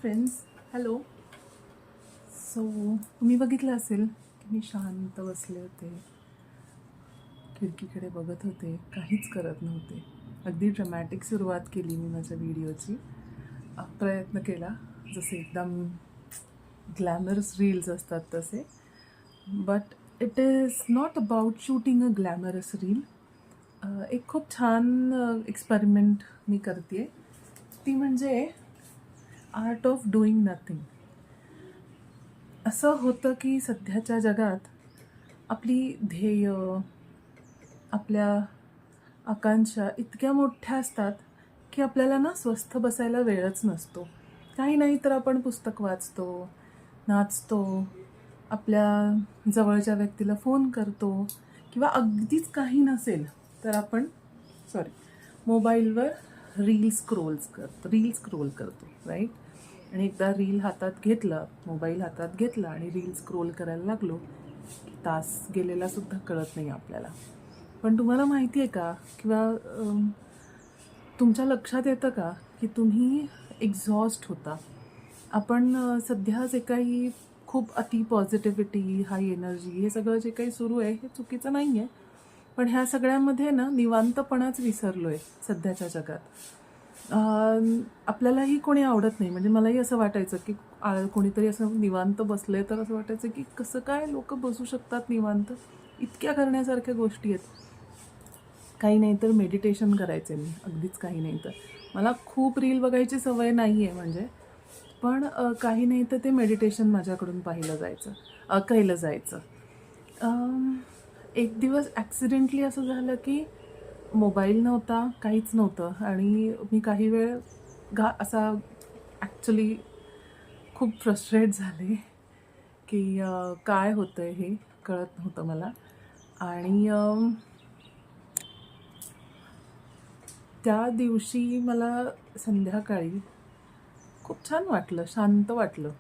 Friends, hello. So तुम्ही बघितलं असेल की मी शांत बसले होते, खिडकीकडे बघत होते, काहीच करत नव्हते. अगदी ड्रमॅटिक सुरुवात केली मी माझ्या व्हिडिओची. प्रयत्न केला जसे एकदम ग्लॅमरस रील्स असतात तसे. But it is not about shooting a glamorous reel. एक खूप छान एक्सपेरिमेंट मी करते, ती म्हणजे आर्ट ऑफ डुईंग नथिंग. असं होतं की सध्याच्या जगात आपली ध्येय, आपल्या आकांक्षा इतक्या मोठ्या असतात की आपल्याला ना स्वस्थ बसायला वेळच नसतो. काही नाही तर आपण पुस्तक वाचतो, नाचतो, आपल्या जवळच्या व्यक्तीला फोन करतो, किंवा अगदीच काही नसेल तर आपण मोबाईलवर रील स्क्रोल करतो, राईट. आणि एकदा मोबाईल हातात घेतला आणि रील स्क्रोल करायला लागलो की तास गेलेला सुद्धा कळत नाही आपल्याला. पण तुम्हाला माहिती आहे का, किंवा तुमच्या लक्षात येतं का की तुम्ही एक्झॉस्ट होता. आपण सध्या जे काही खूप अति पॉझिटिव्हिटी, हाय एनर्जी, हे सगळं जे काही सुरू आहे हे चुकीचं नाही आहे, पण ह्या सगळ्यामध्ये ना निवांतपणाच विसरलो आहे सध्याच्या जगात. आपल्यालाही कोणी आवडत नाही, म्हणजे मलाही असं वाटायचं की कोणीतरी असं निवांत बसले तर असं वाटायचं की कसं काय लोक बसू शकतात निवांत. इतक्या करण्यासारख्या गोष्टी आहेत. काही नाही तर मेडिटेशन करायचे मी, अगदीच काही नाही तर. मला खूप रील बघायची सवय नाही आहे म्हणजे, पण काही नाही तर ते मेडिटेशन माझ्याकडून केलं जायचं. एक दिवस ॲक्सिडेंटली असं झालं की मोबाईल नव्हता, काहीच नव्हतं, आणि मी काही वेळ असा ॲक्च्युली खूप फ्रस्ट्रेट झाले की काय होतं आहे हे कळत नव्हतं मला. आणि त्या दिवशी मला संध्याकाळी खूप छान वाटलं, शांत वाटलं,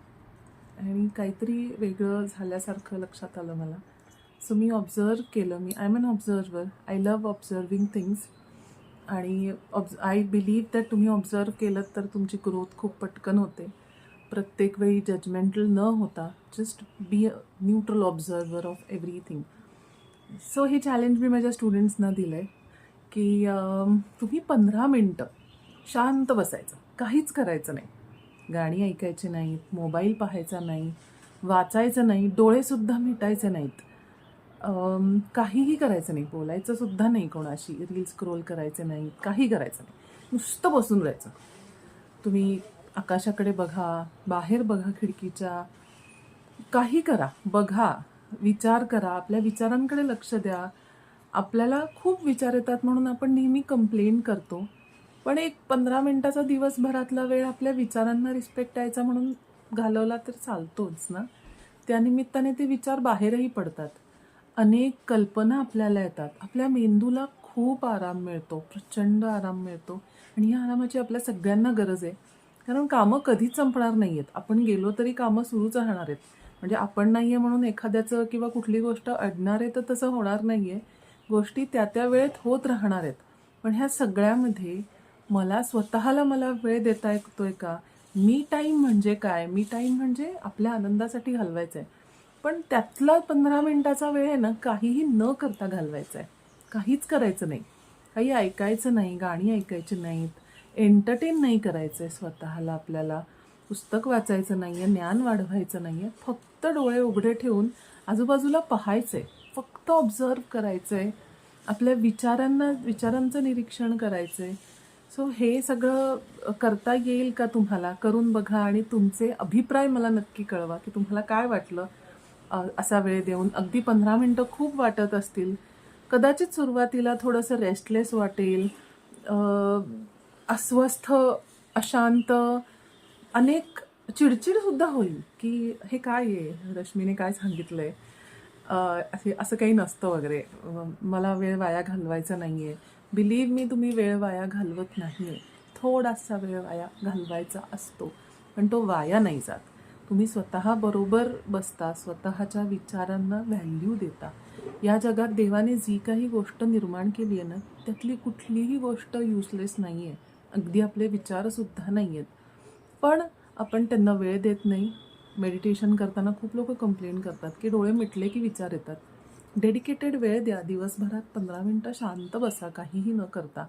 आणि काहीतरी वेगळं झाल्यासारखं लक्षात आलं मला. सो मी ऑब्झर्व केलं. I am an observer. I love observing things. आणि आय बिलीव्ह दॅट तुम्ही ऑब्झर्व केलं तर तुमची ग्रोथ खूप पटकन होते. प्रत्येक वेळी जजमेंटल न होता just be a neutral observer of everything. So हे चॅलेंज मी माझ्या स्टुडंट्सना दिलं आहे की तुम्ही 15 मिनटं शांत बसायचं, काहीच करायचं नाही. गाणी ऐकायची नाहीत, मोबाईल पाहायचा नाही, वाचायचं नाही, डोळेसुद्धा मिटायचे नाहीत, काहीही करायचं नाही, बोलायचं सुद्धा नाही कोणाशी, रील स्क्रोल करायचे नाही, काही करायचं नाही, नुसतं बसून राहायचं. तुम्ही आकाशाकडे बघा, बाहेर बघा खिडकीच्या, काही करा, बघा, विचार करा, आपल्या विचारांकडे लक्ष द्या. आपल्याला खूप विचार येतात म्हणून आपण नेहमी कंप्लेन करतो, पण एक 15 मिनिटाचा दिवसभरातला वेळ आपल्या विचारांना रिस्पेक्ट द्यायचा म्हणून घालवला तर चालतोच ना. त्यानिमित्ताने ते विचार बाहेरही पडतात, अनेक कल्पना आपल्याला येतात, आपल्या मेंदूला खूप आराम मिळतो, प्रचंड आराम मिळतो. आणि या आरामाची आपल्या सगळ्यांना गरज आहे, कारण कामं कधीच संपणार नाही आहेत. आपण गेलो तरी कामं सुरूच राहणार आहेत. म्हणजे आपण नाही आहे म्हणून एखाद्याचं किंवा कुठली गोष्ट अडणार आहे तर तसं होणार नाही आहे. गोष्टी त्या वेळेत होत राहणार आहेत. पण ह्या सगळ्यामध्ये मला वेळ देता येतोय का? मी टाईम म्हणजे काय? मी टाईम म्हणजे आपल्या आनंदासाठी घालवायचा आहे, पण त्यातला 15 मिनिटाचा वेळ आहे ना काहीही न करता घालवायचा आहे. काहीच करायचं नाही, काही ऐकायचं नाही, गाणी ऐकायची नाहीत, एंटरटेन नाही करायचं आहे स्वतःला. आपल्याला पुस्तक वाचायचं नाही आहे, ज्ञान वाढवायचं नाही आहे, फक्त डोळे उघडे ठेवून आजूबाजूला पाहायचं आहे, फक्त ऑब्झर्व करायचं आहे, आपल्या विचारांचं निरीक्षण करायचं आहे. सो हे सगळं करता येईल का तुम्हाला? करून बघा आणि तुमचे अभिप्राय मला नक्की कळवा की तुम्हाला काय वाटलं असा वेळ देऊन. अगदी 15 मिनटं खूप वाटत असतील, कदाचित सुरुवातीला थोडंसं रेस्टलेस वाटेल, अस्वस्थ, अशांत, अनेक चिडचिडसुद्धा होईल की हे काय आहे, रश्मीने काय सांगितलं आहे, असं काही नसतं वगैरे, मला वेळ वाया घालवायचा नाही आहे. बिलीव्ह मी, तुम्ही वेळ वाया घालवत नाही आहे. थोडासा वेळ वाया घालवायचा असतो, पण तो वाया नाही जात. तुम्ही स्वतःबरोबर बसता, स्वतःच्या विचारांना व्हॅल्यू देता. या जगात देवाने जी काही गोष्ट निर्माण केली आहे ना, त्यातली कुठलीही गोष्ट युजलेस नाही आहे. अगदी आपले विचारसुद्धा नाही आहेत. पण आपण त्यांना वेळ देत नाही. मेडिटेशन करताना खूप लोक कंप्लेंट करतात की डोळे मिटले की विचार येतात. डेडिकेटेड वेळ द्या. दिवसभरात 15 मिनटं शांत बसा, काहीही न करता.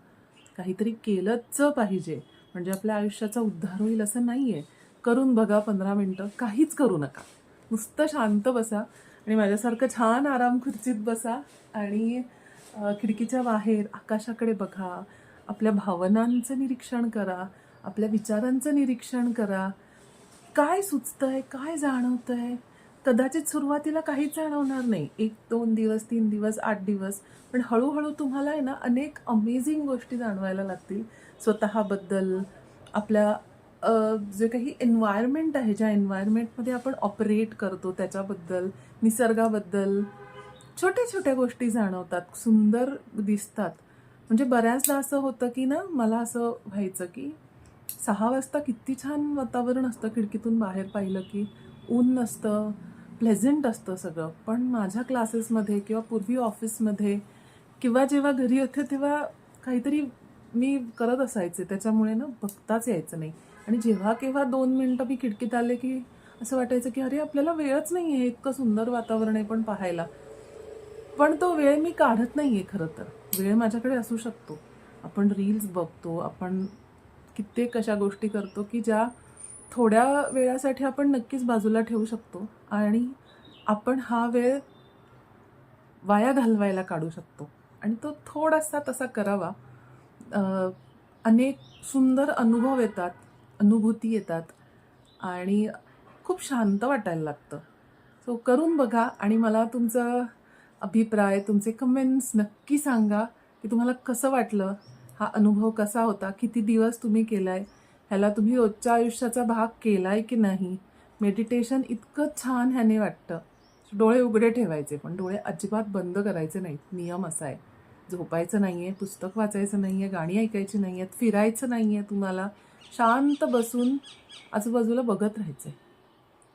काहीतरी केलंच पाहिजे म्हणजे आपल्या आयुष्याचा उद्धार होईल असं नाही आहे. करून बघा 15 मिनटं, काहीच करू नका. नुसतं शांत बसा आणि माझ्यासारखं छान आराम खुर्चीत बसा आणि खिडकीच्या बाहेर आकाशाकडे बघा. आपल्या भावनांचं निरीक्षण करा, आपल्या विचारांचं निरीक्षण करा. काय सुचतंय, काय जाणवतंय. कदाचित सुरुवातीला काहीच जाणवणार नाही, 1-2 दिवस, 3 दिवस, 8 दिवस, पण हळूहळू तुम्हाला आहे ना अनेक अमेझिंग गोष्टी जाणवायला लागतील स्वतःबद्दल. आपल्या जे काही एन्व्हायरमेंट आहे, ज्या एन्व्हायरमेंटमध्ये आपण ऑपरेट करतो त्याच्याबद्दल, निसर्गाबद्दल छोट्या छोट्या गोष्टी जाणवतात, सुंदर दिसतात. म्हणजे बऱ्याचदा असं होतं की ना, मला असं व्हायचं की 6 वाजता किती छान वातावरण असतं, खिडकीतून बाहेर पाहिलं की ऊन नसतं, प्लेझंट असतं सगळं. पण माझ्या क्लासेसमध्ये किंवा पूर्वी ऑफिसमध्ये किंवा जेव्हा घरी होते तेव्हा काहीतरी मी करत असायचे, त्याच्यामुळे ना बघताच यायचं नाही. आणि जेव्हा केव्हा 2 मिनटं मी खिडकीत आले की असं वाटायचं की अरे आपल्याला वेळच नाही आहे, इतकं सुंदर वातावरण आहे पण पाहायला. पण तो वेळ मी काढत नाही आहे खरं तर. वेळ माझ्याकडे असू शकतो. आपण रील्स बघतो, आपण कित्येक अशा गोष्टी करतो की ज्या थोड्या वेळासाठी आपण नक्कीच बाजूला ठेवू शकतो आणि आपण हा वेळ वाया घालवायला काढू शकतो. आणि तो थोडासा तसा करावा. अ, अनेक सुंदर अनुभव येतात, अनुभूती येतात आणि खूप शांत वाटायला लागतं. सो करून बघा आणि मला तुमचा अभिप्राय, तुमचे कमेंट्स नक्की सांगा की तुम्हाला कसं वाटलं, हा अनुभव कसा होता, किती दिवस तुम्ही केलाय, ह्याला तुम्ही रोजच्या आयुष्याचा भाग केलाय की नाही. मेडिटेशन इतकं छान ह्याने वाटतं. डोळे उघडे ठेवायचे, पण डोळे अजिबात बंद करायचे नाहीत. नियम असा आहे. झोपायचं नाही आहे, पुस्तक वाचायचं नाही आहे, गाणी ऐकायची नाही आहेत, फिरायचं नाही आहे तुम्हाला. शांत बसून आजूबाजूला बघत राहायचं आहे,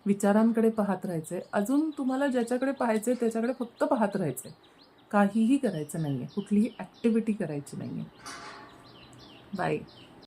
विचारांकडे पाहत राहायचं आहे. अजून तुम्हाला ज्याच्याकडे पाहायचं आहे त्याच्याकडे फक्त पाहत राहायचं आहे. काहीही करायचं नाही आहे, कुठलीही ॲक्टिव्हिटी करायची नाही आहे. बाय.